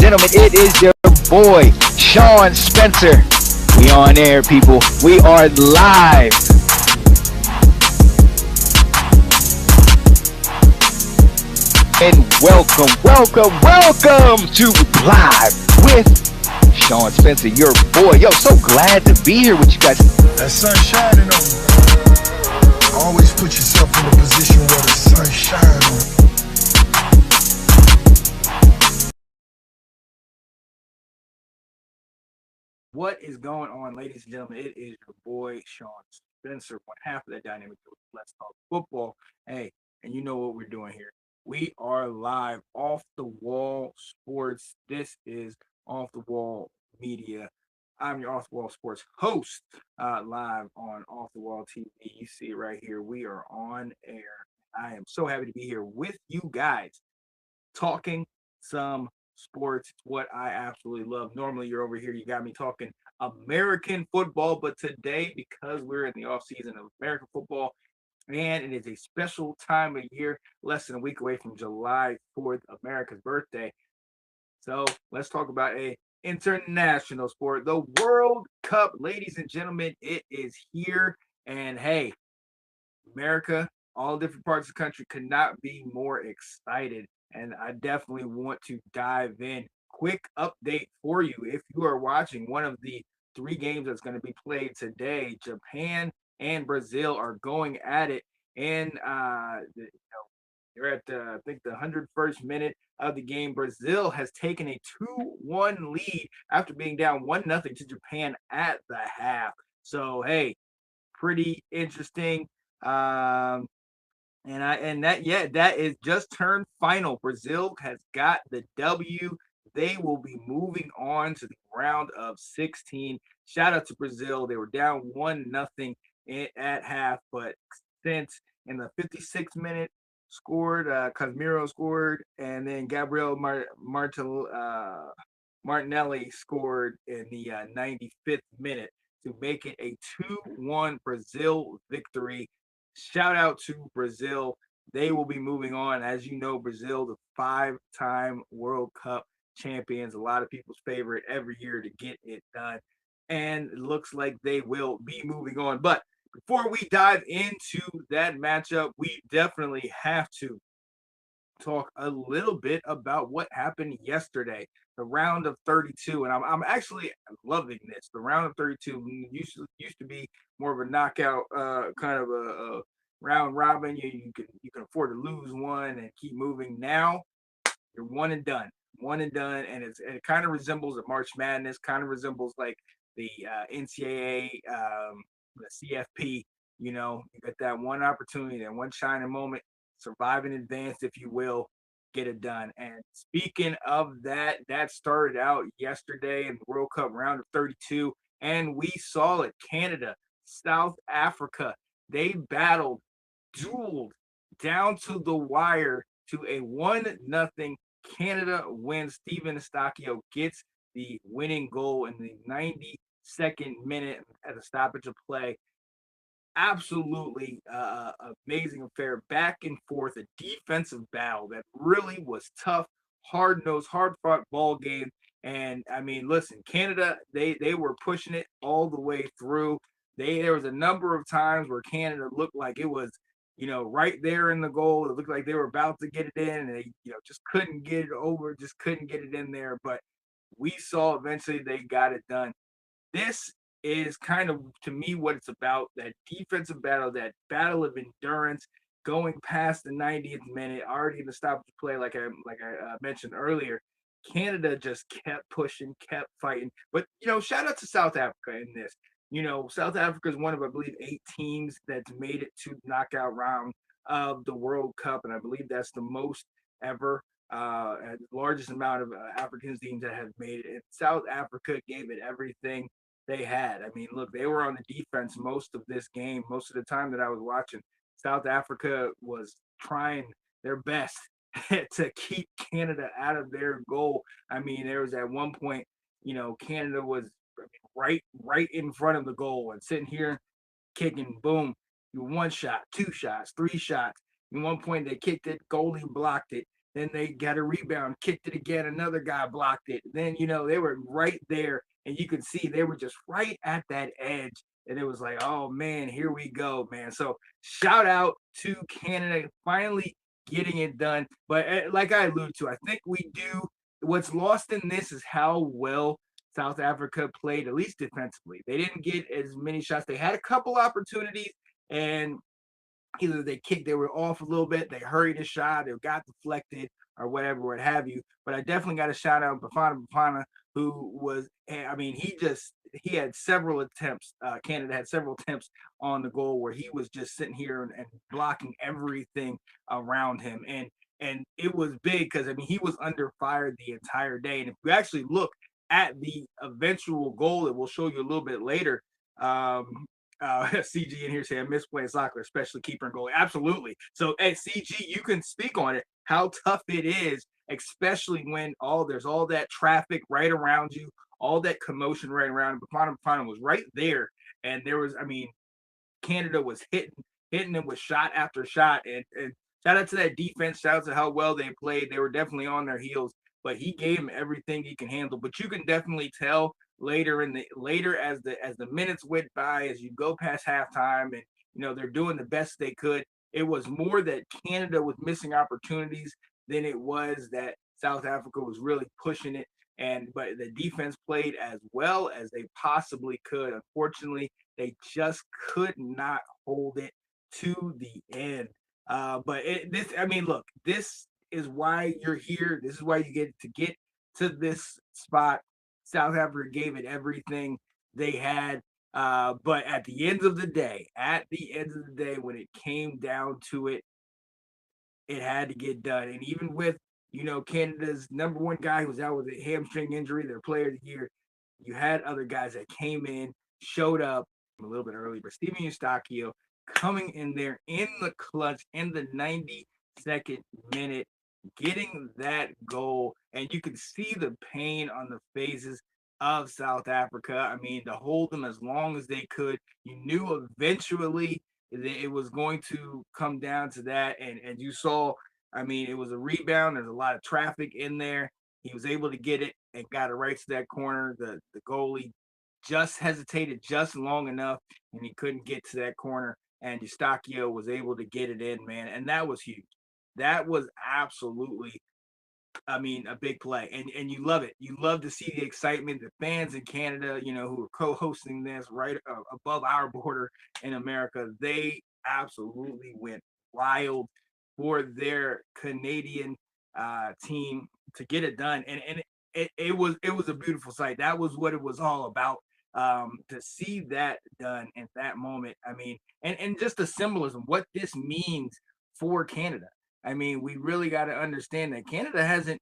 gentlemen, it is your boy, Sean Spencer. We on air, people. We are live. And welcome to Live with Sean Spencer, your boy. Yo, so glad to be here with you guys. That sun shining on you. Always put yourself in a position where the sun shines on you. What is going on, ladies and gentlemen? It is your boy, Sean Spencer, one half of that dynamic. Let's talk football. Hey, and you know what we're doing here. We are live off the wall sports. This is Off the Wall Media. I'm your Off the Wall Sports host, live on Off the Wall TV. You see it right here. We are on air. I am so happy to be here with you guys, talking some sports. It's what I absolutely love. Normally, you're over here, you got me talking American football, but today, because we're in the off season of American football, and it is a special time of year, less than a week away from July 4th, America's birthday. So let's talk about a international sport, the World Cup. Ladies and gentlemen, it is here. And hey, America, all different parts of the country could not be more excited. And I definitely want to dive in. Quick update for you. If you are watching one of the three games that's going to be played today, Japan and Brazil are going at it. And you're at I think the 101st minute of the game. Brazil has taken a 2-1 lead after being down 1-0 to Japan at the half. So hey, pretty interesting. That is just turned final. Brazil has got the W. They will be moving on to the round of 16. Shout out to Brazil. They were down 1-0 at half, but since in the 56th minute scored, Casemiro scored, and then Gabriel Martinelli scored in the 95th minute to make it a 2-1 Brazil victory. Shout out to Brazil. They will be moving on. As you know, Brazil, the 5-time World Cup champions, a lot of people's favorite every year to get it done. And it looks like they will be moving on. But before we dive into that matchup, we definitely have to talk a little bit about what happened yesterday, the round of 32. And I'm actually loving this. The round of 32 used to be more of a knockout kind of a round robin. You can afford to lose one and keep moving. Now you're one and done, and it kind of resembles a March Madness, kind of resembles like the NCAA, the CFP. You got that one opportunity, that one shining moment, survive in advance, if you will, get it done. And speaking of that, that started out yesterday in the World Cup round of 32, and we saw it. Canada, South Africa, they dueled down to the wire to a 1-0 Canada win. Steven Eustáquio gets the winning goal in the 92nd minute at a stoppage of play. Absolutely amazing affair, back and forth, a defensive battle that really was tough, hard-nosed, hard-fought ball game. And I mean, listen, Canada, they were pushing it all the way through. There was a number of times where Canada looked like it was, right there in the goal. It looked like they were about to get it in, and they, just couldn't get it over, just couldn't get it in there. But we saw eventually they got it done. This is kind of, to me, what it's about, that defensive battle, that battle of endurance, going past the 90th minute, already in the stoppage play, like I mentioned earlier. Canada just kept pushing, kept fighting. But, shout out to South Africa in this. South Africa is one of, I believe, 8 teams that's made it to the knockout round of the World Cup, and I believe that's the most ever, the largest amount of African teams that have made it. And South Africa gave it everything they had. I mean, look, they were on the defense most of this game, most of the time that I was watching. South Africa was trying their best to keep Canada out of their goal. I mean, there was at one point, Canada was right in front of the goal and sitting here kicking, boom, one shot, 2 shots, 3 shots. At one point, they kicked it, goalie blocked it. Then they got a rebound, kicked it again. Another guy blocked it. Then, they were right there, and you could see they were just right at that edge. And it was like, oh man, here we go, man. So shout out to Canada finally getting it done. But like I alluded to, I think we do. What's lost in this is how well South Africa played, at least defensively. They didn't get as many shots. They had a couple opportunities, and either they were off a little bit, they hurried a shot, it got deflected, or whatever, what have you. But I definitely got to shout out Bafana, who was, I mean, he had several attempts. Canada had several attempts on the goal where he was just sitting here and blocking everything around him, and it was big because I mean he was under fire the entire day. And if you actually look at the eventual goal that we'll show you a little bit later, CG in here saying, I miss playing soccer, especially keeper and goalie. Absolutely. So, hey, CG, you can speak on it, how tough it is, especially when there's all that traffic right around you, all that commotion right around. Bafana was right there. And there was, I mean, Canada was hitting them with shot after shot. And shout out to that defense. Shout out to how well they played. They were definitely on their heels, but he gave them everything he can handle. But you can definitely tell later as the minutes went by, as you go past halftime, and they're doing the best they could. It was more that Canada was missing opportunities than it was that South Africa was really pushing it. But the defense played as well as they possibly could. Unfortunately, they just could not hold it to the end. But look, this is why you're here. This is why you get to this spot. South Africa gave it everything they had. But at the end of the day, when it came down to it, it had to get done. And even with, Canada's number one guy who was out with a hamstring injury, their player of the year, you had other guys that came in, showed up a little bit early, but Steven Eustáquio coming in there in the clutch in the 92nd minute, getting that goal, and you could see the pain on the faces of South Africa. I mean, to hold them as long as they could. You knew eventually it was going to come down to that, and you saw, I mean, it was a rebound. There's a lot of traffic in there. He was able to get it and got it right to that corner. The goalie just hesitated just long enough, and he couldn't get to that corner. And Eustáquio was able to get it in, man, and that was huge. That was absolutely, I mean, a big play, and you love it. You love to see the excitement, the fans in Canada, who are co-hosting this right above our border in America. They absolutely went wild for their Canadian team to get it done, and it was a beautiful sight. That was what it was all about. To see that done in that moment. I mean, and just the symbolism, what this means for Canada. I mean, we really got to understand that Canada hasn't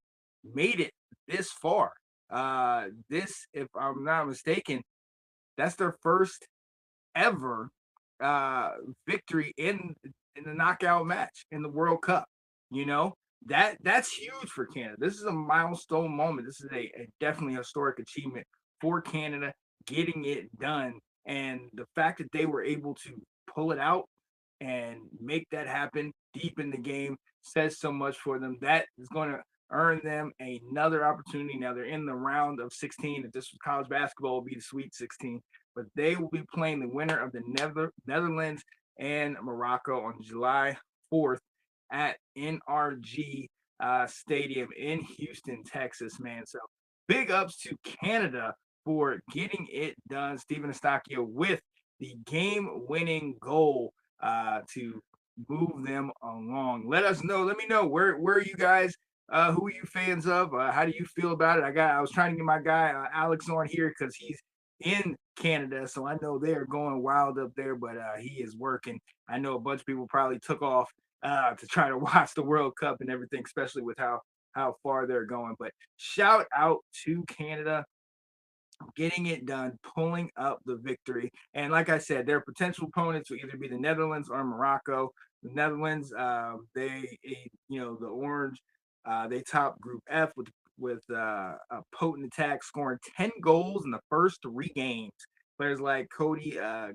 made it this far. This, if I'm not mistaken, that's their first ever victory in the knockout match in the World Cup. That's huge for Canada. This is a milestone moment. This is a definitely historic achievement for Canada, getting it done, and the fact that they were able to pull it out and make that happen deep in the game says so much for them. That is going to earn them another opportunity. Now they're in the round of 16. If this was college basketball, it would be the Sweet 16, but they will be playing the winner of the Netherlands and Morocco on July 4th at NRG Stadium in Houston, Texas, man. So big ups to Canada for getting it done. Steven Eustáquio with the game-winning goal to move them along. Let me know where are you guys, who are you fans of? How do you feel about it? I was trying to get my guy Alex on here because he's in Canada, so I know they're going wild up there, but he is working. I know a bunch of people probably took off to try to watch the World Cup and everything, especially with how far they're going. But shout out to Canada getting it done, pulling up the victory. And like I said, their potential opponents will either be the Netherlands or Morocco. The Netherlands, the Orange, they top Group F with a potent attack, scoring 10 goals in the first 3 games. Players like Cody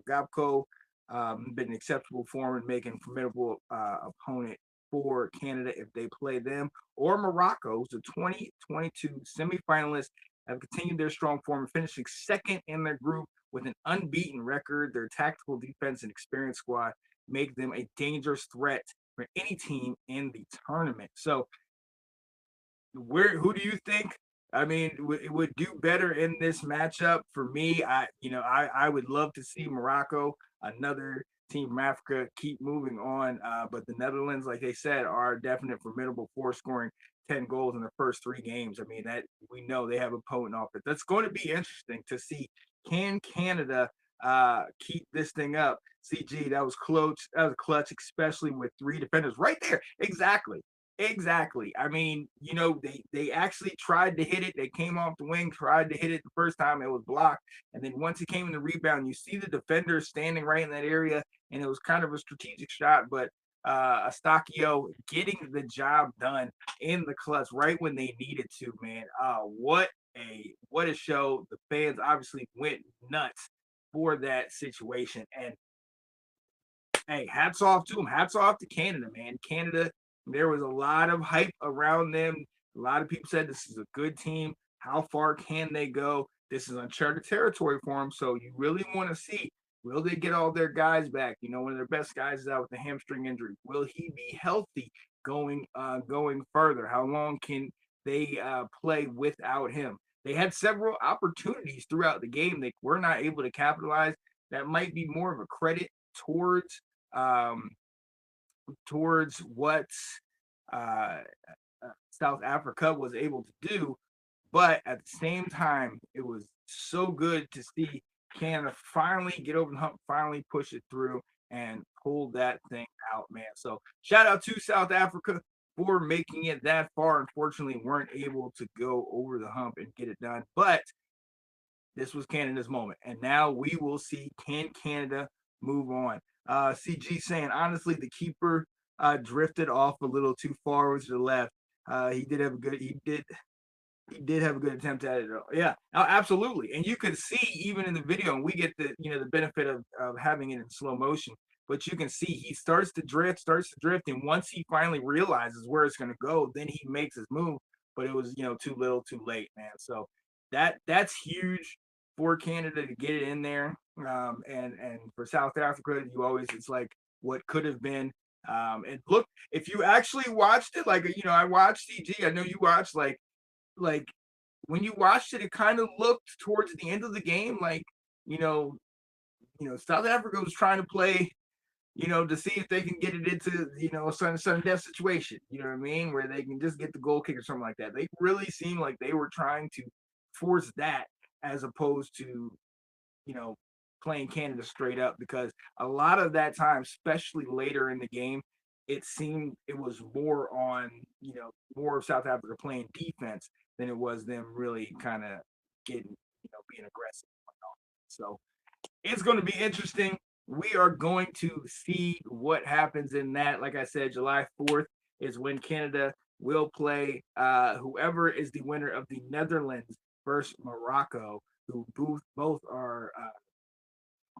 Gakpo been in acceptable form and making formidable opponent for Canada if they play them or Morocco, the 2022 semifinalists, have continued their strong form, finishing second in their group with an unbeaten record. Their tactical defense and experienced squad make them a dangerous threat for any team in the tournament. So, who do you think? I mean, it would do better in this matchup for me. I would love to see Morocco, another team from Africa, keep moving on. But the Netherlands, like they said, are a definite formidable force, scoring 10 goals in the first 3 games. I mean, that we know they have a potent offense. That's going to be interesting to see. Can Canada keep this thing up? CG, that was close. That was clutch, especially with 3 defenders right there. Exactly. Exactly. I mean, they actually tried to hit it. They came off the wing, tried to hit it the first time. It was blocked. And then once it came in the rebound, you see the defender standing right in that area. And it was kind of a strategic shot, but Astacchio getting the job done in the clutch right when they needed to, man. What a show. The fans obviously went nuts for that situation. And hey, hats off to them. Hats off to Canada, man. Canada, there was a lot of hype around them. A lot of people said this is a good team. How far can they go? This is uncharted territory for them. So you really want to see, will they get all their guys back? One of their best guys is out with a hamstring injury. Will he be healthy going further? How long can they play without him? They had several opportunities throughout the game. They were not able to capitalize. That might be more of a credit towards what South Africa was able to do. But at the same time, it was so good to see Canada finally get over the hump, finally push it through and pull that thing out, man. So shout out to South Africa for making it that far. Unfortunately, weren't able to go over the hump and get it done. But this was Canada's moment. And now we will see, can Canada move on? CG saying, honestly, the keeper drifted off a little too far to the left. He did have a good attempt at it. Yeah, absolutely. And you could see even in the video, and we get the benefit of having it in slow motion, but you can see he starts to drift, and once he finally realizes where it's going to go, then he makes his move. But it was too little, too late, man. So that's huge for Canada to get it in there. And for South Africa, it's like what could have been. And look, if you actually watched it, like I watched CG. I know you watched like when you watched it, it kind of looked towards the end of the game like South Africa was trying to play, to see if they can get it into a sudden death situation. You know what I mean? Where they can just get the goal kick or something like that. They really seemed like they were trying to force that as opposed to playing Canada straight up, because a lot of that time, especially later in the game, it seemed it was more on more of South Africa playing defense than it was them really kind of getting being aggressive. So it's going to be interesting. We are going to see what happens in that. Like I said, July 4th is when Canada will play whoever is the winner of the Netherlands versus Morocco, who both are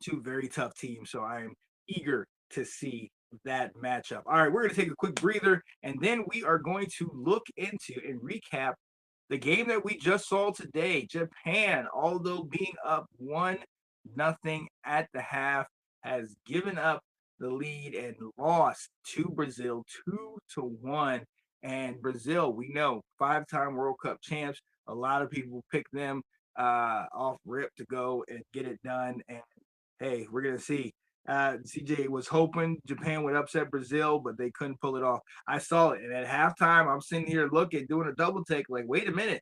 two very tough teams. So I am eager to see that matchup. All right, we're going to take a quick breather, and then we are going to look into and recap the game that we just saw today. Japan, although being up 1-0 at the half, has given up the lead and lost to Brazil 2-1. And Brazil, we know, 5-time World Cup champs. A lot of people pick them off rip to go and get it done. And hey, we're going to see. CJ was hoping Japan would upset Brazil, but they couldn't pull it off. I saw it. And at halftime, I'm sitting here looking, doing a double take, like, wait a minute.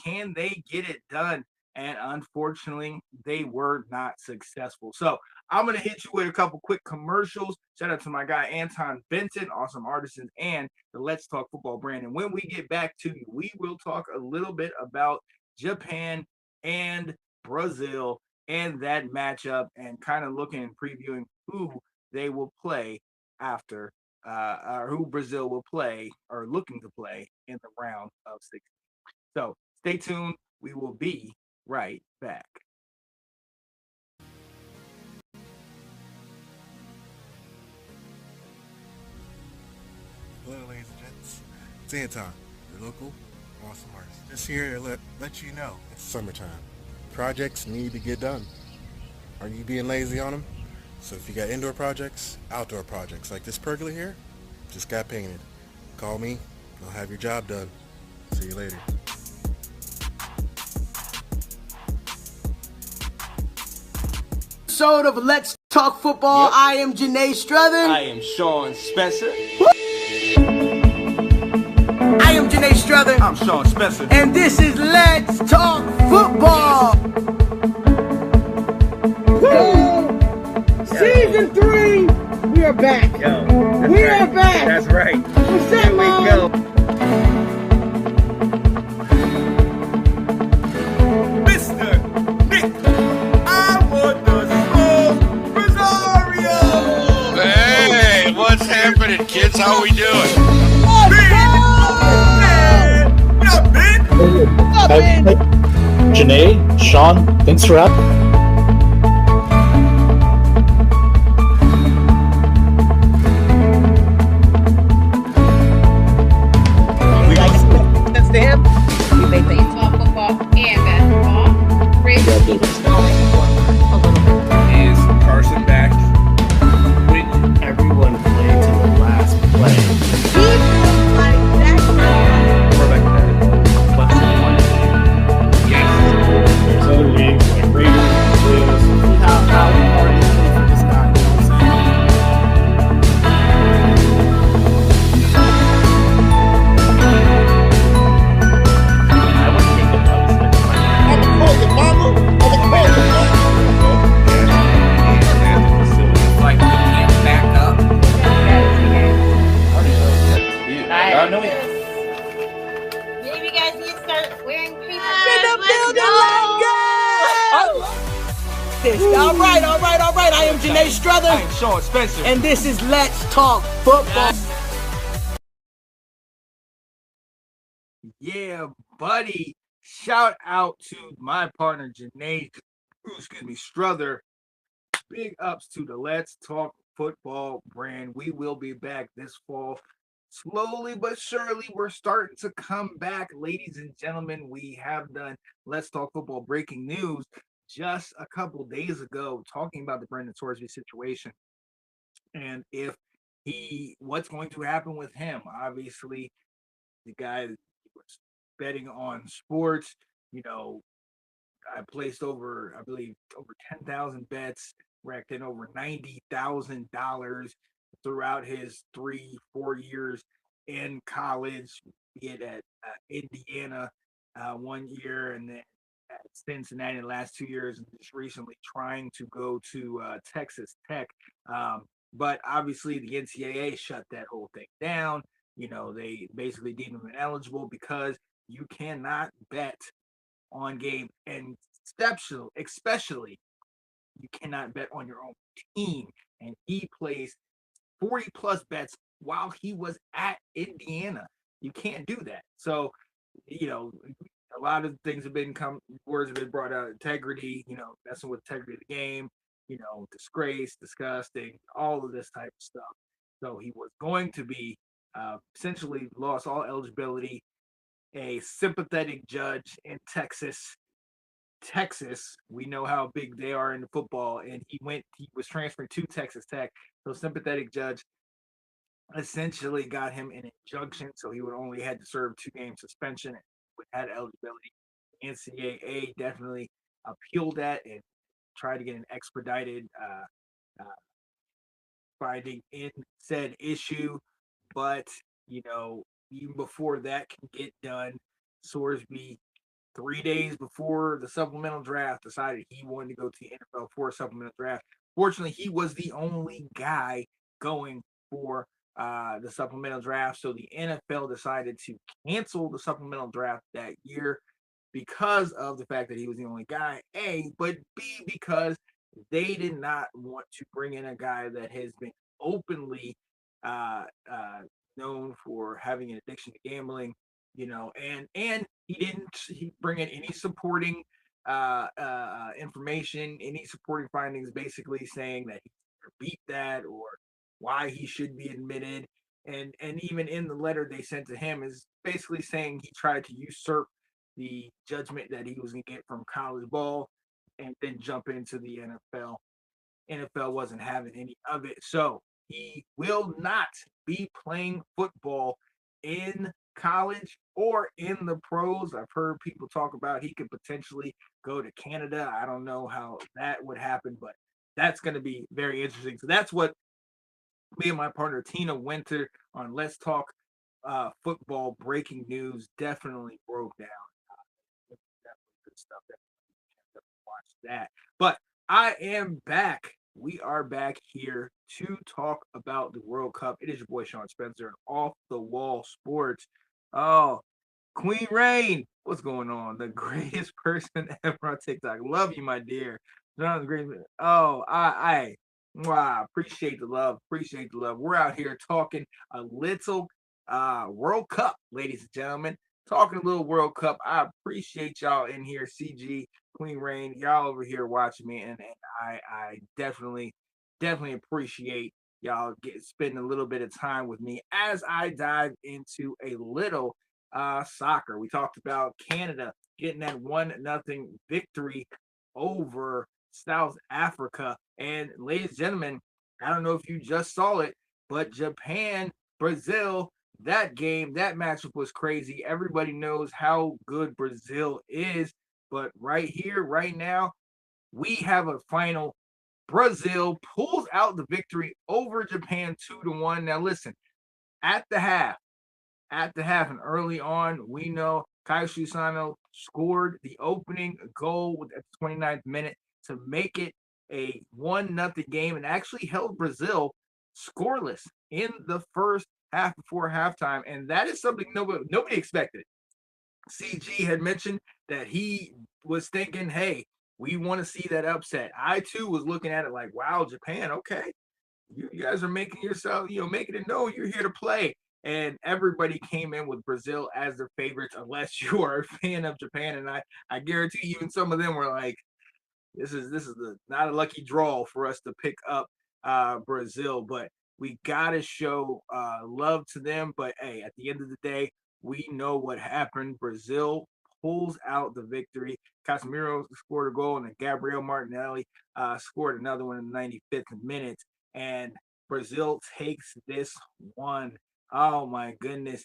Can they get it done? And unfortunately, they were not successful. So I'm going to hit you with a couple quick commercials. Shout out to my guy, Anton Benton, Awesome Artisans, and the Let's Talk Football brand. And when we get back to you, we will talk a little bit about Japan and Brazil and that matchup, and kind of looking and previewing who they will play after, or who Brazil will play or looking to play in the round of 16. So stay tuned. We will be right back. Hello, ladies and gents. It's Anton, your local awesome artist. Just here to let you know it's summertime. Projects need to get done. Are you being lazy on them? So if you got indoor projects, outdoor projects, like this pergola here, just got painted. Call me. I'll have your job done. See you later. Episode of Let's Talk Football. Yep. I am Janae Struther. I am Sean Spencer. I am Janae Struther. I'm Sean Spencer. And this is Let's Talk Football. Season 3, we are back. We are back. That's right. What's up, Mom? Mr. Nick, I want the soul Rosario. Hey, what's happening, kids? How we doing? Janae, Sean, thanks for having me. We play baseball, football, and basketball. Great. Is Carson back? Everyone played to the last play. There's other leagues like Raiders, How hard is it for this guy? You know what I'm saying? I would take the Like we can't back up. Maybe you guys need to start wearing cream. All right. I am Janae Struther. I am Sean Spencer. And this is Let's Talk Football. Yeah, buddy. Shout out to my partner Janae, Struther. Big ups to the Let's Talk Football brand. We will be back this fall. Slowly but surely, we're starting to come back. Ladies and gentlemen, we have done Let's Talk Football breaking news just a couple days ago, talking about the Brendan Torsby situation. And if what's going to happen with him. Obviously, the guy was betting on sports. I placed over 10,000 bets, racked in over $90,000 throughout his 3-4 years in college, be it at Indiana 1 year, and then at Cincinnati the last 2 years, and just recently trying to go to Texas Tech. But obviously the NCAA shut that whole thing down. They basically deemed him ineligible because you cannot bet on game, and especially you cannot bet on your own team. And he placed 40 plus bets while he was at Indiana. You can't do that. So, a lot of things words have been brought out. Integrity, messing with integrity of the game, disgrace, disgusting, all of this type of stuff. So he was going to be essentially lost all eligibility. A sympathetic judge in Texas, we know how big they are in the football, and he was transferred to Texas Tech. So sympathetic judge essentially got him an injunction, so he would only had to serve 2-game suspension and would had eligibility. NCAA definitely appealed that and tried to get an expedited finding in said issue, but even before that can get done, Sorsby 3 days before the supplemental draft decided he wanted to go to the NFL for a supplemental draft. Fortunately, he was the only guy going for the supplemental draft, so the NFL decided to cancel the supplemental draft that year because of the fact that he was the only guy, A, but B, because they did not want to bring in a guy that has been openly known for having an addiction to gambling, and he bring in any supporting information, any supporting findings, basically saying that he beat that or why he should be admitted. and even in the letter they sent to him is basically saying he tried to usurp the judgment that he was going to get from college ball and then jump into the NFL. NFL wasn't having any of it. So he will not be playing football in college or in the pros. I've heard people talk about he could potentially go to Canada. I don't know how that would happen, but that's going to be very interesting. So that's what me and my partner Tina Winter on Let's Talk Football Breaking News definitely broke down. Definitely good stuff. Definitely watch that. But I am back. We are back here to talk about the World Cup. It is your boy Sean Spencer, Off the Wall Sports. Oh, Queen Rain, what's going on? The greatest person ever on TikTok. Love you, my dear. John, the greatest. Oh, wow, appreciate the love. Appreciate the love. We're out here talking a little World Cup, ladies and gentlemen. Talking a little World Cup. I appreciate y'all in here, CG, Queen Rain, y'all over here watching me, and I definitely appreciate y'all spending a little bit of time with me as I dive into a little soccer. We talked about Canada getting that 1-0 victory over South Africa, and ladies and gentlemen, I don't know if you just saw it, but Japan, Brazil. That game, that matchup was crazy. Everybody knows how good Brazil is. But right here, right now, we have a final. Brazil pulls out the victory over Japan 2-1. Now, listen, at the half, and early on, we know Kaishu Sano scored the opening goal at the 29th minute to make it a 1-0 game and actually held Brazil scoreless in the first half before halftime, and that is something nobody expected. CG had mentioned that he was thinking, hey, we want to see that upset. I too was looking at it like, wow, Japan, okay, you guys are making yourself, making it known you're here to play. And everybody came in with Brazil as their favorites, unless you are a fan of Japan. And I guarantee even some of them were like, this is not a lucky draw for us to pick up Brazil, but we gotta show love to them. But hey, at the end of the day, we know what happened. Brazil pulls out the victory. Casemiro scored a goal, and then Gabriel Martinelli scored another one in the 95th minute. And Brazil takes this one. Oh my goodness!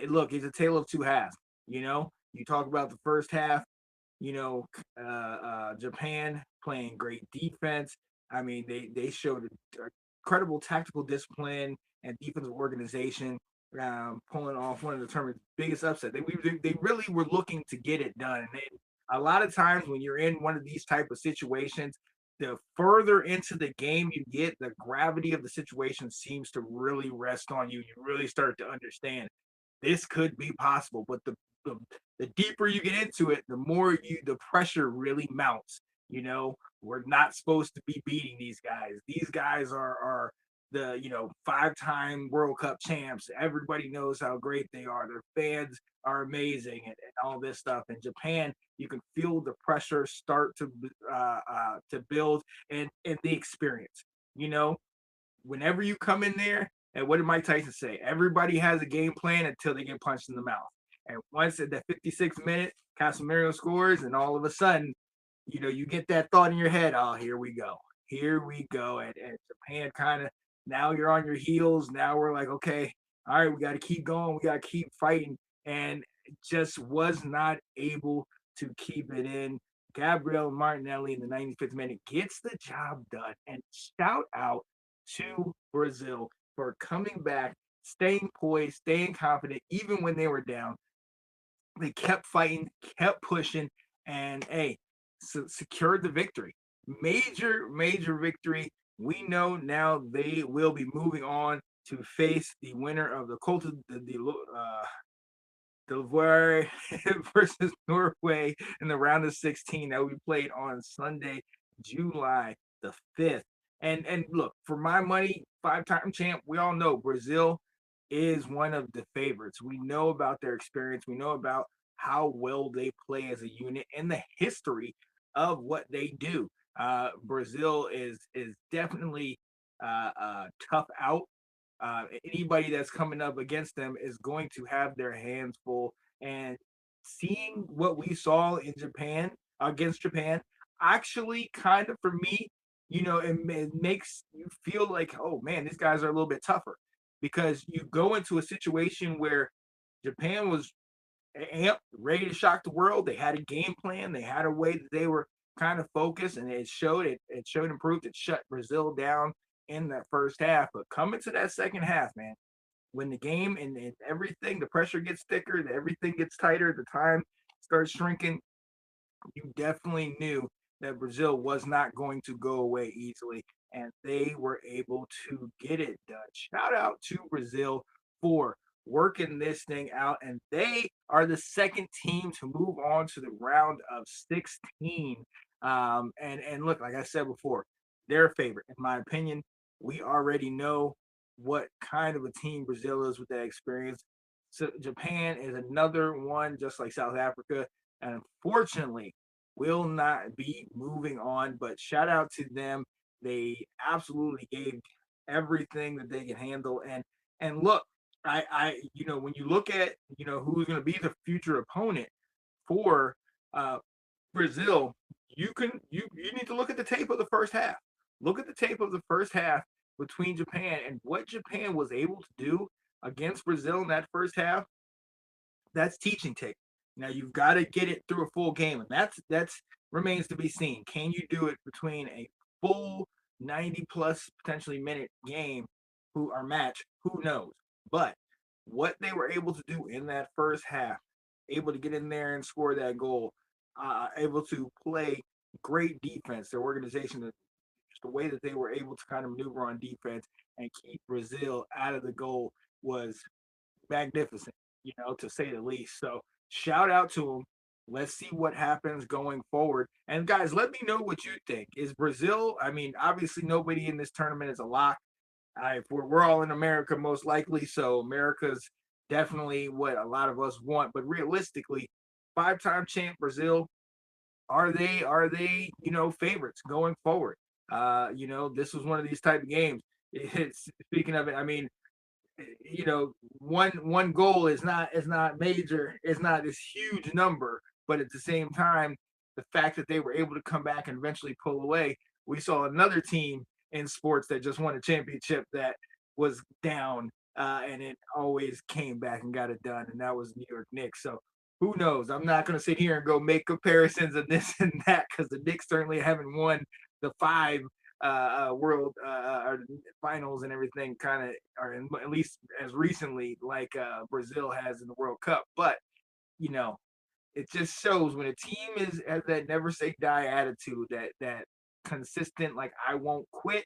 Look, it's a tale of two halves. You talk about the first half. Japan playing great defense. I mean, they showed incredible tactical discipline and defensive organization, pulling off one of the tournament's biggest upset. They really were looking to get it done. And a lot of times when you're in one of these type of situations, the further into the game you get, the gravity of the situation seems to really rest on you. You really start to understand this could be possible, but the deeper you get into it, the more the pressure really mounts. We're not supposed to be beating these guys. These guys are the 5-time World Cup champs. Everybody knows how great they are. Their fans are amazing, and all this stuff. In Japan, you can feel the pressure start to build, and the experience. Whenever you come in there, and what did Mike Tyson say? Everybody has a game plan until they get punched in the mouth. And once at that 56th minute, Casemiro scores, and all of a sudden, you get that thought in your head, oh, here we go. And Japan kind of, now you're on your heels. Now we're like, okay, all right, we got to keep going. We got to keep fighting. And just was not able to keep it in. Gabriel Martinelli in the 95th minute gets the job done. And shout out to Brazil for coming back, staying poised, staying confident, even when they were down. They kept fighting, kept pushing, and secured the victory. Major victory. We know now they will be moving on to face the winner of the Cote d'Ivoire versus Norway in the round of 16 that we played on Sunday, July the 5th. And look, for my money, 5-time champ, we all know Brazil is one of the favorites. We know about their experience. We know about how well they play as a unit and the history of what they do. Brazil is definitely tough out. Anybody that's coming up against them is going to have their hands full. And seeing what we saw in Japan against Japan, actually, kind of for me, it makes you feel like, oh man, these guys are a little bit tougher because you go into a situation where Japan was amped, ready to shock the world. They had a game plan. They had a way that they were kind of focused, and it showed. It showed and proved. It shut Brazil down in that first half. But coming to that second half, man, when the game and everything, the pressure gets thicker, everything gets tighter, the time starts shrinking, you definitely knew that Brazil was not going to go away easily, and they were able to get it done. Shout out to Brazil for working this thing out, and they are the second team to move on to the round of 16. And look, like I said before, they're a favorite in my opinion. We already know what kind of a team Brazil is with that experience. So Japan is another one, just like South Africa, and unfortunately will not be moving on. But shout out to them. They absolutely gave everything that they can handle. And look, when you look at who's going to be the future opponent for Brazil, you need to look at the tape of the first half. Look at the tape of the first half between Japan and what Japan was able to do against Brazil in that first half. That's teaching tape. Now you've got to get it through a full game, and that's remains to be seen. Can you do it between a full 90 plus potentially minute game or match? Who knows? But what they were able to do in that first half, able to get in there and score that goal, able to play great defense, their organization, just the way that they were able to kind of maneuver on defense and keep Brazil out of the goal was magnificent, to say the least. So shout out to them. Let's see what happens going forward. And guys, let me know what you think. Is Brazil, I mean, obviously nobody in this tournament is a lock. We're all in America most likely, so America's definitely what a lot of us want. But realistically, 5-time champ Brazil, are they favorites going forward? This was one of these type of games. Speaking of it, I mean, one goal is not major, it's not this huge number, but at the same time, the fact that they were able to come back and eventually pull away, we saw another team in sports that just won a championship that was down, and it always came back and got it done, and that was New York Knicks. So who knows? I'm not going to sit here and go make comparisons of this and that because the Knicks certainly haven't won the 5 world finals and everything, kind of, or at least as recently like Brazil has in the World Cup. But it just shows when a team has that never say die attitude, that consistent, like I won't quit.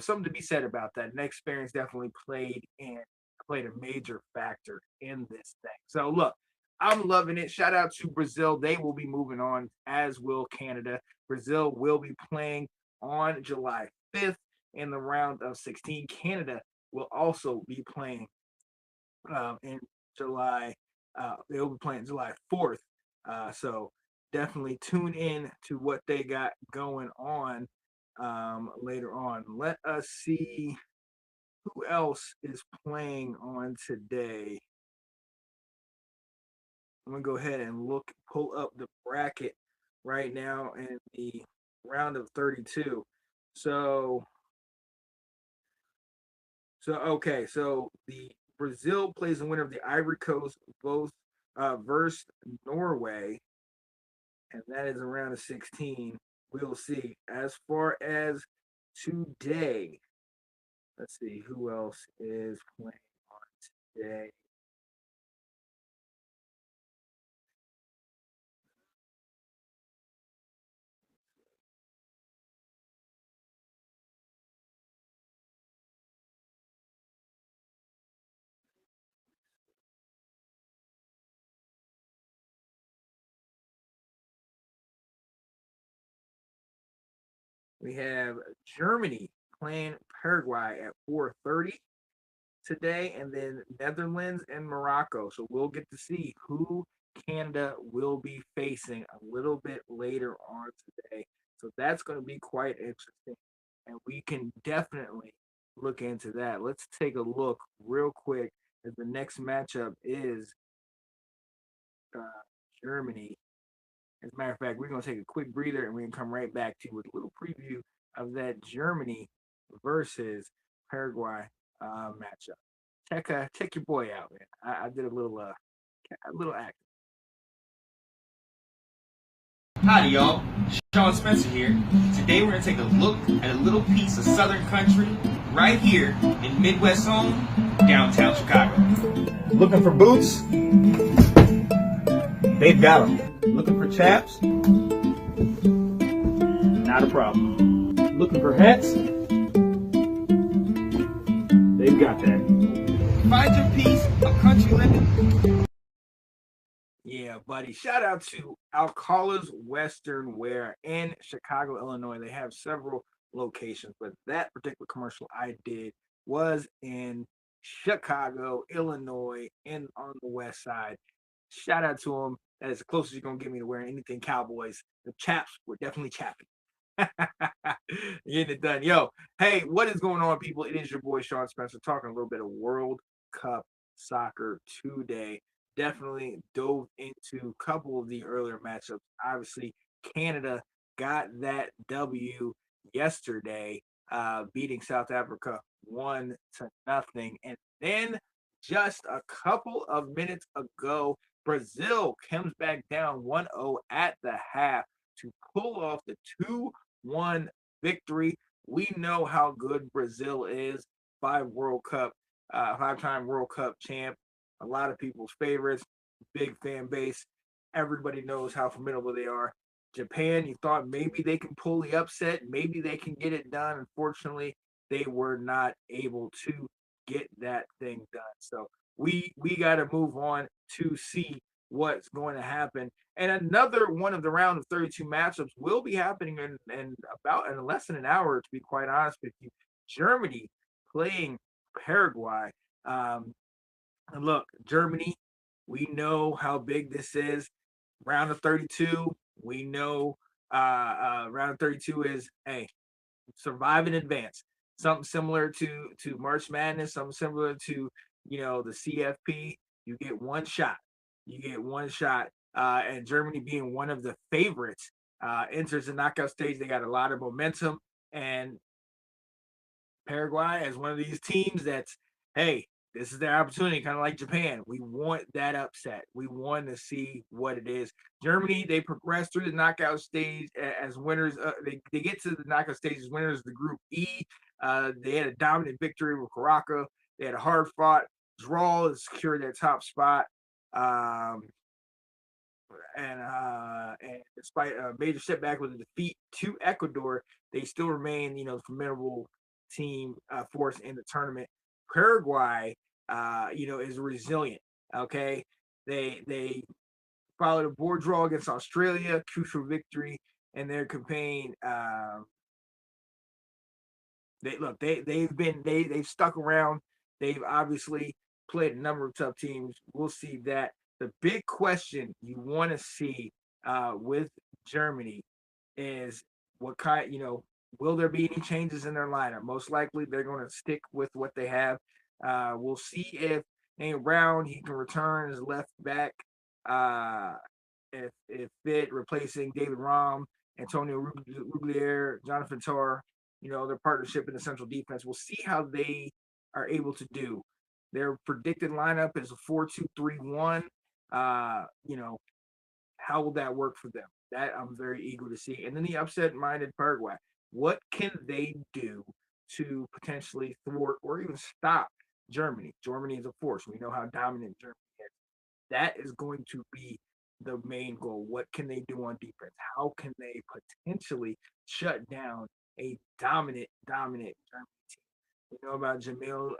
Something to be said about that. And experience definitely played a major factor in this thing. So look, I'm loving it. Shout out to Brazil. They will be moving on, as will Canada. Brazil will be playing on July 5th in the round of 16. Canada will also be playing in July. They'll be playing July 4th. So definitely tune in to what they got going on later on. Let us see who else is playing on today. I'm going to go ahead and pull up the bracket right now in the round of 32. So the Brazil plays the winner of the Ivory Coast versus Norway, and that is a round of 16. We'll see. As far as today, let's see who else is playing on today. We have Germany playing Paraguay at 4:30 today, and then Netherlands and Morocco. So we'll get to see who Canada will be facing a little bit later on today. So that's going to be quite interesting, and we can definitely look into that. Let's take a look real quick as the next matchup is uh, Germany. As a matter of fact, we're going to take a quick breather and we're going to come right back to you with a little preview of that Germany versus Paraguay matchup. Check your boy out, man. I did a little act. Howdy, y'all. Sean Spencer here. Today we're going to take a look at a little piece of Southern country right here in Midwest home, downtown Chicago. Looking for boots? They've got them. Looking for chaps? Not a problem. Looking for hats? They've got that. Find your piece of country living. Yeah, buddy. Shout out to Alcala's Western Wear in Chicago, Illinois. They have several locations, but that particular commercial I did was in Chicago, Illinois, and on the west side. Shout out to them. That is the closest you're going to get me to wearing anything Cowboys. The chaps were definitely chapping. Getting it done. Yo, hey, what is going on, people? It is your boy, Sean Spencer, talking a little bit of World Cup soccer today. Definitely dove into a couple of the earlier matchups. Obviously, Canada got that W yesterday, beating South Africa 1-0. And then just a couple of minutes ago, Brazil comes back down 1-0 at the half to pull off the 2-1 victory. We know how good Brazil is. Five-time World Cup champ. A lot of people's favorites, big fan base. Everybody knows how formidable they are. Japan, you thought maybe they can pull the upset, maybe they can get it done. Unfortunately, they were not able to get that thing done. So we got to move on to see what's going to happen. And another one of the round of 32 matchups will be happening in less than an hour, to be quite honest with you. Germany playing Paraguay. And look, Germany, we know how big this is. Round of 32, we know round of 32 is, hey, survive in advance. Something similar to March Madness, something similar to, the CFP. You get one shot. And Germany being one of the favorites enters the knockout stage. They got a lot of momentum. And Paraguay as one of these teams that's, hey, this is their opportunity, kind of like Japan. We want that upset. We want to see what it is. Germany, they progress through the knockout stage as winners. They get to the knockout stage as winners of the Group E. They had a dominant victory with Caracas. They had a hard-fought draw to secure their top spot. And despite a major setback with a defeat to Ecuador, they still remain, the formidable team force in the tournament. Paraguay, is resilient. Okay, they followed a board draw against Australia, crucial victory in their campaign. They've stuck around. They've obviously played a number of tough teams. We'll see that. The big question you want to see with Germany is what kind, will there be any changes in their lineup? Most likely they're going to stick with what they have. We'll see if Nate Brown, he can return as left back if fit, replacing David Raum, Antonio Ruglier, Jonathan Tarr, their partnership in the central defense. We'll see how they are able to do. Their predicted lineup is a 4-2-3-1. How will that work for them? That I'm very eager to see. And then the upset-minded Paraguay. What can they do to potentially thwart or even stop Germany? Germany is a force. We know how dominant Germany is. That is going to be the main goal. What can they do on defense? How can they potentially shut down a dominant Germany team? We know about Jamil.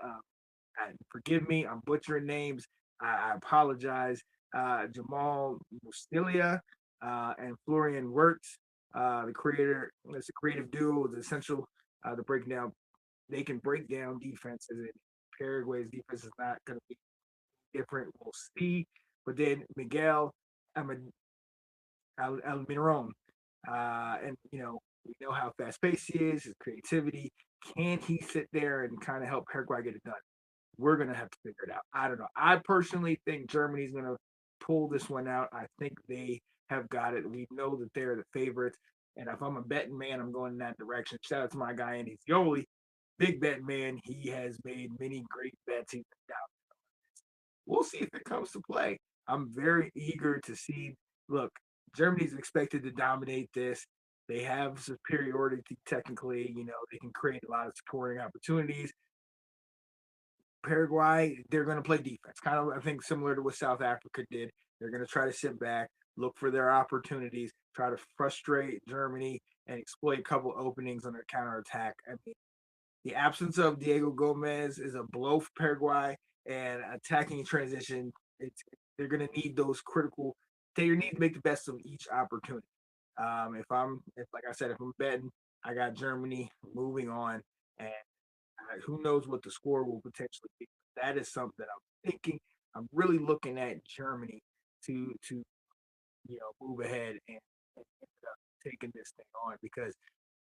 Forgive me, I'm butchering names. I apologize. Jamal Mustilia and Florian Wirtz, the creator. It's a creative duo. It's essential to break down. They can break down defenses. And Paraguay's defense is not going to be different. We'll see. But then Miguel Almiron, and we know how fast-paced he is. His creativity can he sit there and kind of help Paraguay get it done? We're gonna have to figure it out. I don't know. I personally think Germany's gonna pull this one out. I think they have got it. We know that they're the favorites. And if I'm a betting man, I'm going in that direction. Shout out to my guy Andy Zioli, big bet man. He has made many great bets. He's been down. We'll see if it comes to play. I'm very eager to see. Look, Germany's expected to dominate this. They have superiority technically. They can create a lot of scoring opportunities. Paraguay, they're going to play defense, kind of, I think, similar to what South Africa did. They're going to try to sit back, look for their opportunities, try to frustrate Germany, and exploit a couple openings on their counterattack. I mean, the absence of Diego Gomez is a blow for Paraguay, and attacking transition, they're going to need those critical. They need to make the best of each opportunity. Like I said, if I'm betting, I got Germany moving on, and who knows what the score will potentially be. That is something that I'm thinking. I'm really looking at Germany to move ahead and end up taking this thing on, because,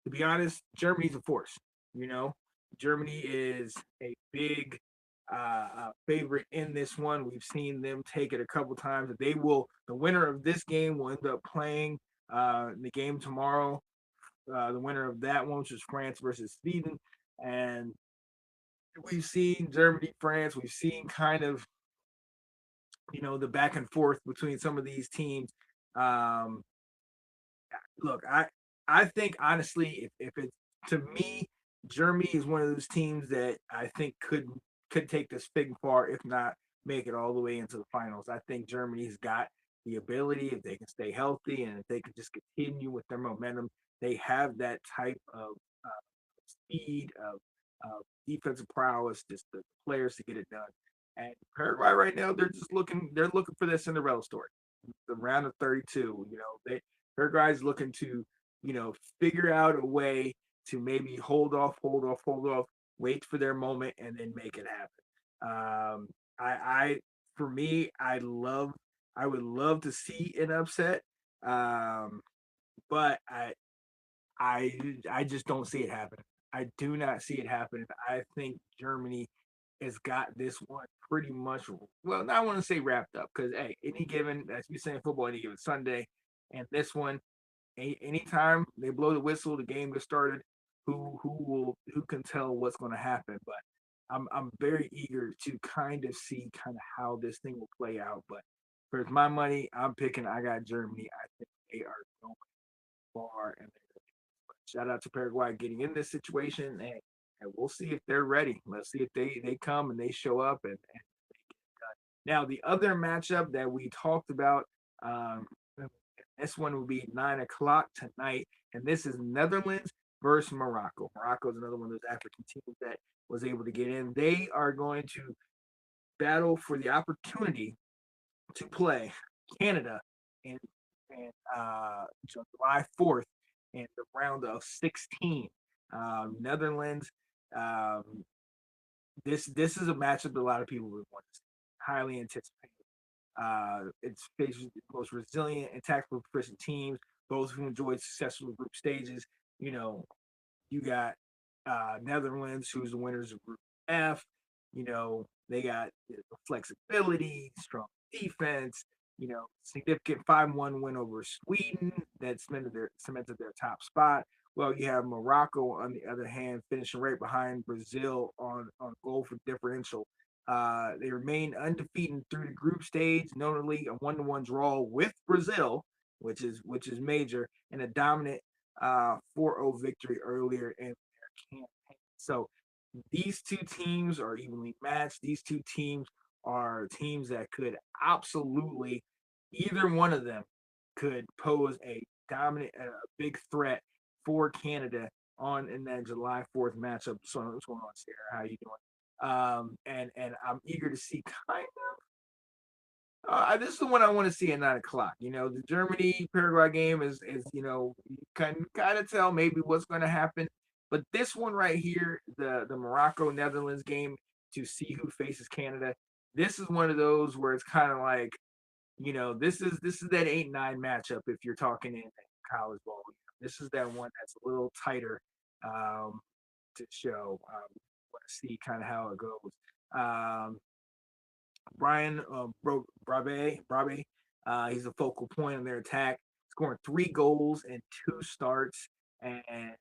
to be honest, Germany's a force. Germany is a big favorite in this one. We've seen them take it a couple times. The winner of this game will end up playing the game tomorrow. The winner of that one, which is France versus Sweden. And we've seen Germany, France. We've seen kind of, the back and forth between some of these teams. Look, I think, honestly, if it's, to me, Germany is one of those teams that I think could take this big far, if not make it all the way into the finals. I think Germany's got the ability, if they can stay healthy and if they can just continue with their momentum. They have that type of speed, of defensive prowess, just the players to get it done. And Paraguay right now, they're looking for that Cinderella story. The round of 32, Paraguay's looking to, figure out a way to maybe hold off, wait for their moment, and then make it happen. For me, I would love to see an upset, but I just don't see it happening. I do not see it happening. I think Germany has got this one pretty much, well, I want to say wrapped up, because, hey, as we say in football, any given Sunday, and this one, anytime they blow the whistle, the game gets started. Who can tell what's going to happen? But I'm very eager to kind of see how this thing will play out. But for my money, I got Germany. I think they are going far, and shout out to Paraguay getting in this situation, and we'll see if they're ready. Let's see if they come and they show up and they get it done. Now, the other matchup that we talked about, this one will be 9:00 tonight, and this is Netherlands versus Morocco. Morocco is another one of those African teams that was able to get in. They are going to battle for the opportunity to play Canada in July 4th in the round of 16. Netherlands. This is a matchup that a lot of people would want to see. Highly anticipated. It's faces the most resilient and tactical proficient teams, both who enjoyed successful group stages. You got Netherlands, who's the winners of Group F. They got flexibility, strong defense, significant 5-1 win over Sweden that cemented their top spot. Well, you have Morocco, on the other hand, finishing right behind Brazil on goal for differential. They remain undefeated through the group stage, notably a 1-1 draw with Brazil, which is major, and a dominant 4-0 victory earlier in their campaign. So these two teams are evenly matched. These two teams are teams that could absolutely, either one of them could pose a dominant, big threat for Canada in that July 4th matchup. So what's going on, Sarah? How you doing? And I'm eager to see this is the one I want to see at 9:00. The Germany Paraguay game is you can kind of tell maybe what's going to happen, but this one right here, the Morocco Netherlands game, to see who faces Canada, this is one of those where it's kind of like, this is that 8-9 matchup if you're talking in college ball. This is that one that's a little tighter. to show. Want to see kind of how it goes. Brian Brabe, he's the focal point in their attack, scoring 3 goals in 2 starts, and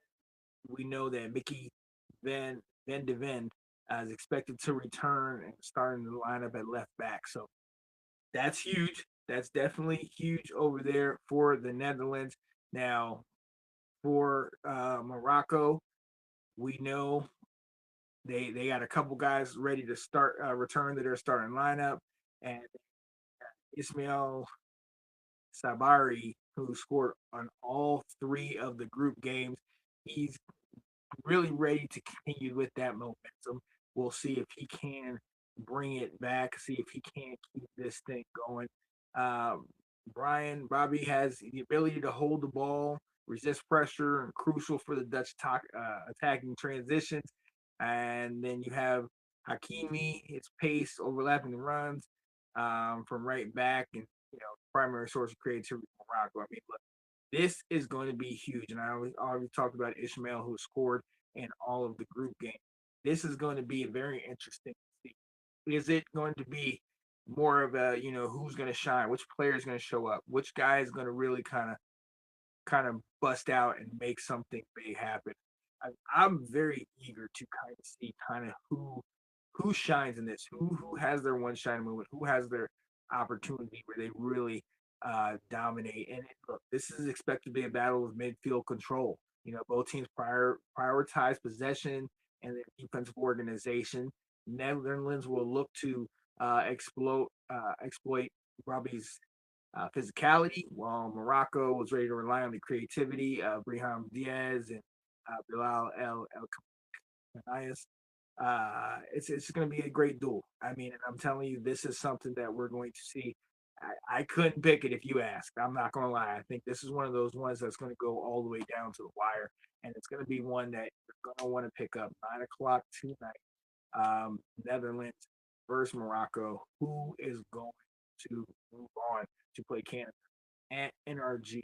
we know that Mickey Van de Ven is expected to return and start in the lineup at left back. So that's huge. That's definitely huge over there for the Netherlands. Now, for Morocco, we know they got a couple guys ready to start return to their starting lineup, and Ismail Sabari, who scored on all 3 of the group games. He's really ready to continue with that momentum. We'll see if he can bring it back, see if he can keep this thing going. Bobby has the ability to hold the ball, resist pressure, and crucial for the Dutch attacking transitions. And then you have Hakimi, his pace, overlapping the runs from right back, and primary source of creativity for Morocco. I mean, look, this is going to be huge. And I already talked about Ishmael, who scored in all of the group games. This is going to be very interesting to see. Is it going to be more of a, who's going to shine, which player is going to show up, which guy is going to really kind of bust out and make something big happen? I'm very eager to kind of see who shines in this, who has their one shining moment, who has their opportunity where they really dominate. And look, this is expected to be a battle of midfield control. Both teams prioritize possession and their defensive organization. Netherlands will look to exploit Robbie's physicality, while Morocco was ready to rely on the creativity of Brahim Diaz and Bilal El Kanayas. It's going to be a great duel. I mean, and I'm telling you, this is something that we're going to see. I couldn't pick it if you asked. I'm not going to lie. I think this is one of those ones that's going to go all the way down to the wire, and it's going to be one that you're going to want to pick up 9 o'clock tonight. Netherlands versus Morocco. Who is going to move on to play Canada at NRG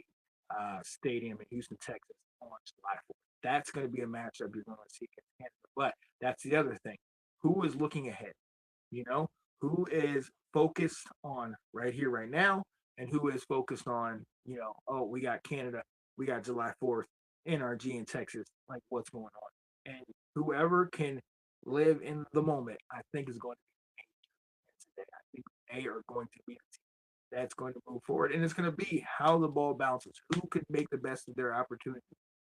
Stadium in Houston, Texas on July 4th? That's going to be a matchup you're going to see against Canada. But that's the other thing. Who is looking ahead? Who is focused on right here, right now, and who is focused on, we got Canada, we got July 4th, NRG in Texas, like what's going on? And whoever can live in the moment, I think is going to be today. I think they are going to be a team that's going to move forward, and it's going to be how the ball bounces, who can make the best of their opportunity,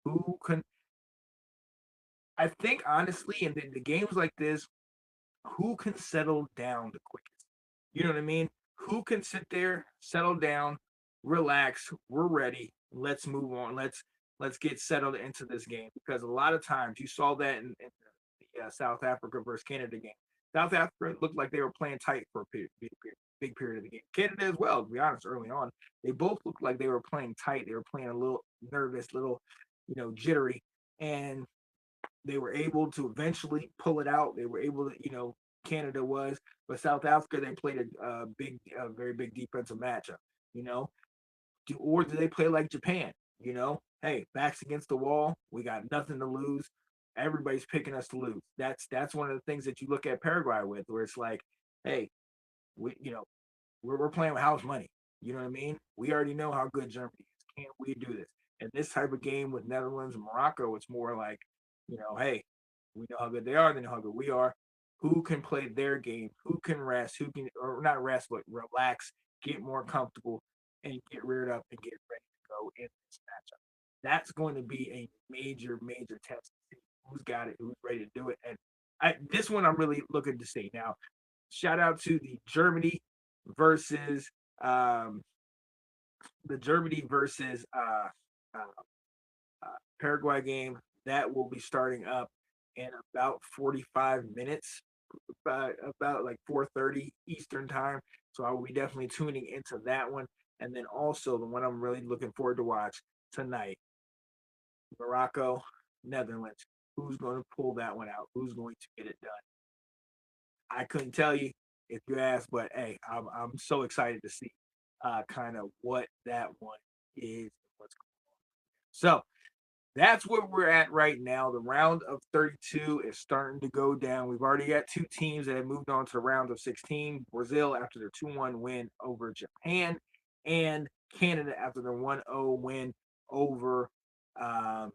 who can. I think honestly, in the games like this, who can settle down the quickest? You know what I mean? Who can sit there, settle down, relax? We're ready. Let's move on. Let's get settled into this game, because a lot of times you saw that in the South Africa versus Canada game. South Africa looked like they were playing tight for a big period of the game. Canada as well, to be honest, early on. They both looked like they were playing tight. They were playing a little nervous, little, jittery. And they were able to eventually pull it out. They were able to, Canada was, but South Africa, they played a very big defensive matchup, or do they play like Japan? Hey, backs against the wall. We got nothing to lose. Everybody's picking us to lose. That's one of the things that you look at Paraguay with, where it's like, hey, we're playing with house money. You know what I mean? We already know how good Germany is. Can't we do this? And this type of game with Netherlands and Morocco, it's more like, hey, we know how good they are. They know how good we are. Who can play their game? Who can rest? Who can, or not rest, but relax, get more comfortable, and get reared up and get ready to go in this matchup? That's going to be a major, major test to see who's got it, who's ready to do it. And this one I'm really looking to see. Now, shout out to the Germany versus Paraguay game. That will be starting up in about 45 minutes, about like 4:30 Eastern time. So I will be definitely tuning into that one. And then also the one I'm really looking forward to watch tonight, Morocco, Netherlands. Who's going to pull that one out? Who's going to get it done? I couldn't tell you if you asked, but hey, I'm so excited to see kind of what that one is, what's going on. So that's where we're at right now. The round of 32 is starting to go down. We've already got two teams that have moved on to the round of 16. Brazil after their 2-1 win over Japan, and Canada after their 1-0 win over um,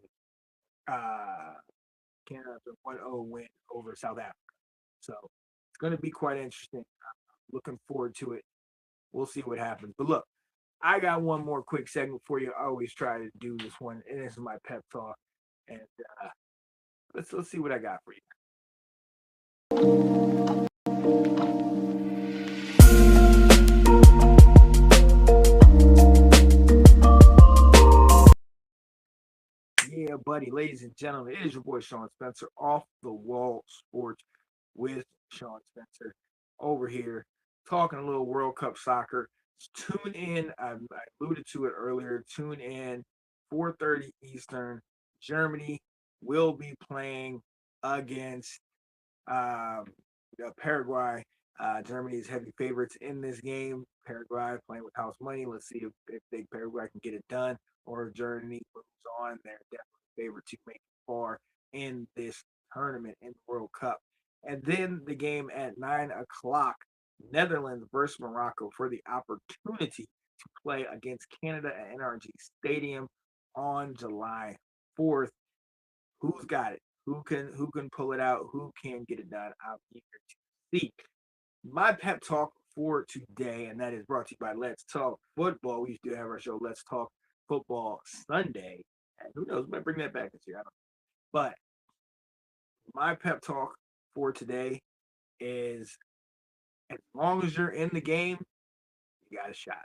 Canada after 1-0 win over South Africa. So it's going to be quite interesting. Looking forward to it. We'll see what happens. But look, I got one more quick segment for you. I always try to do this one, and this is my pep talk. And let's see what I got for you. Yeah, buddy, ladies and gentlemen, it is your boy Sean Spencer, Off the Wall Sports with Sean Spencer over here, talking a little World Cup soccer. Tune in. I alluded to it earlier. Tune in, 4:30 Eastern. Germany will be playing against Paraguay. Germany is heavy favorites in this game. Paraguay playing with house money. Let's see if Paraguay can get it done, or if Germany moves on. They're definitely favored to make it far in this tournament in the World Cup. And then the game at 9 o'clock, Netherlands versus Morocco, for the opportunity to play against Canada at NRG Stadium on July 4th. Who's got it? Who can pull it out? Who can get it done? I'm eager to see. My pep talk for today, and that is brought to you by Let's Talk Football. We used to have our show Let's Talk Football Sunday, and who knows, we might bring that back this year. I don't know. But my pep talk for today is, as long as you're in the game, you got a shot.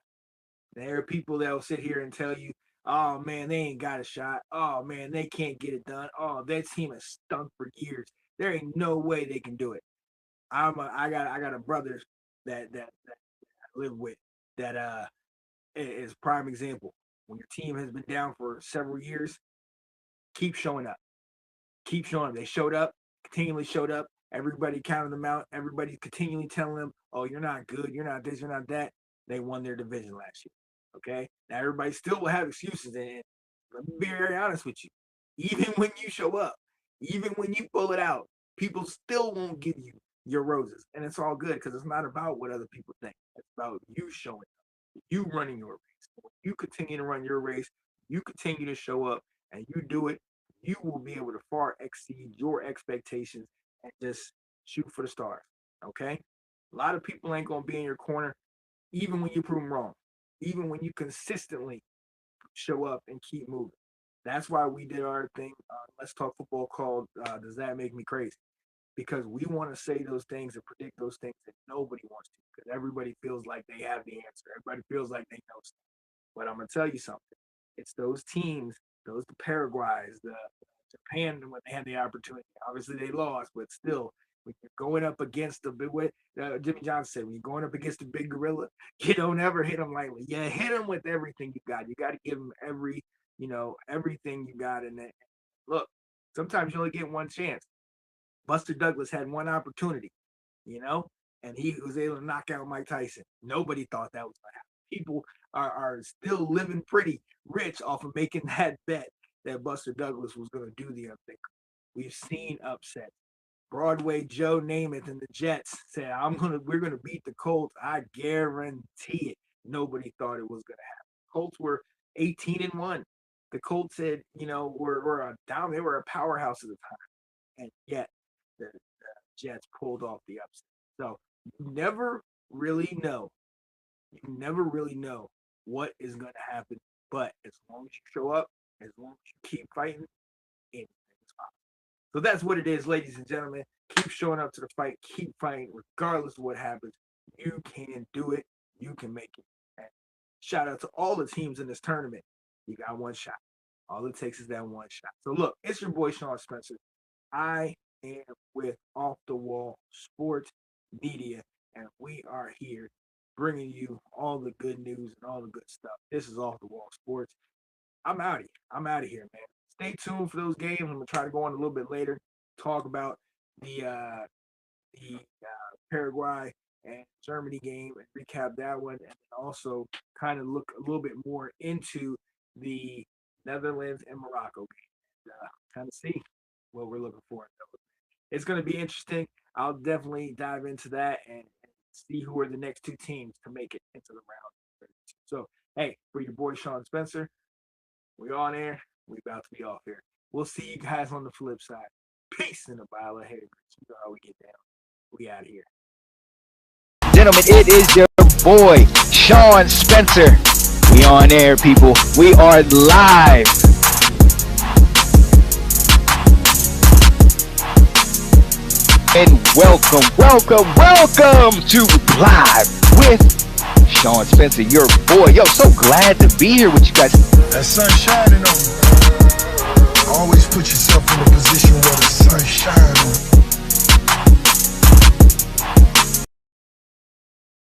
There are people that will sit here and tell you, oh man, they ain't got a shot. Oh man, they can't get it done. Oh, that team has stunk for years. There ain't no way they can do it. I got a brother that I live with that is prime example. When your team has been down for several years, keep showing up. Keep showing up. They showed up, continually showed up. Everybody counted them out. Everybody continually telling them, oh, you're not good. You're not this. You're not that. They won their division last year. Okay? Now, everybody still will have excuses. And let me be very honest with you. Even when you show up, even when you pull it out, people still won't give you your roses. And it's all good because it's not about what other people think. It's about you showing up, you running your race. When you continue to run your race, you continue to show up, and you do it, you will be able to far exceed your expectations and just shoot for the stars. Okay? A lot of people ain't going to be in your corner, even when you prove them wrong, even when you consistently show up and keep moving. That's why we did our thing, Let's Talk Football, called Does That Make Me Crazy? Because we want to say those things and predict those things that nobody wants to, because everybody feels like they have the answer. Everybody feels like they know stuff. But I'm going to tell you something. It's those teams, the Paraguays, the Japan, when they had the opportunity. Obviously, they lost, but still, when you're going up against the big, Jimmy Johnson said, when you're going up against the big gorilla, you don't ever hit them lightly. You hit them with everything you got. You got to give them everything you got in it. Look, sometimes you only get one chance. Buster Douglas had one opportunity, and he was able to knock out Mike Tyson. Nobody thought that was going to happen. People are still living pretty rich off of making that bet that Buster Douglas was going to do the unthinkable. We've seen upsets. Broadway Joe Namath and the Jets said, we're going to beat the Colts. I guarantee it. Nobody thought it was going to happen. Colts were 18-1. The Colts said, were down. They were a powerhouse at the time. And yet the Jets pulled off the upset. So you never really know. You never really know what is going to happen. But as long as you show up, as long as you keep fighting, anything is possible. So that's what it is, ladies and gentlemen. Keep showing up to the fight. Keep fighting, regardless of what happens. You can do it. You can make it. And shout out to all the teams in this tournament. You got one shot. All it takes is that one shot. So look, it's your boy Sean Spencer. I am with Off the Wall Sports Media, and we are here bringing you all the good news and all the good stuff. This is Off the Wall Sports. I'm out of here, man. Stay tuned for those games. I'm gonna try to go on a little bit later, talk about the Paraguay and Germany game and recap that one, and also kind of look a little bit more into the Netherlands and Morocco game. kind of see what we're looking for. It's going to be interesting. I'll definitely dive into that and see who are the next two teams to make it into the round. So, hey, for your boy Sean Spencer, we're on air. We're about to be off here. We'll see you guys on the flip side. Peace in a pile of haters. You know how we get down. We out of here. Gentlemen, it is your boy, Sean Spencer. We on air, people. We are live. And welcome to Live with Sean Spencer, your boy. Yo, so glad to be here with you guys. That sun shining on you. Always put yourself in a position where the sun shines on you.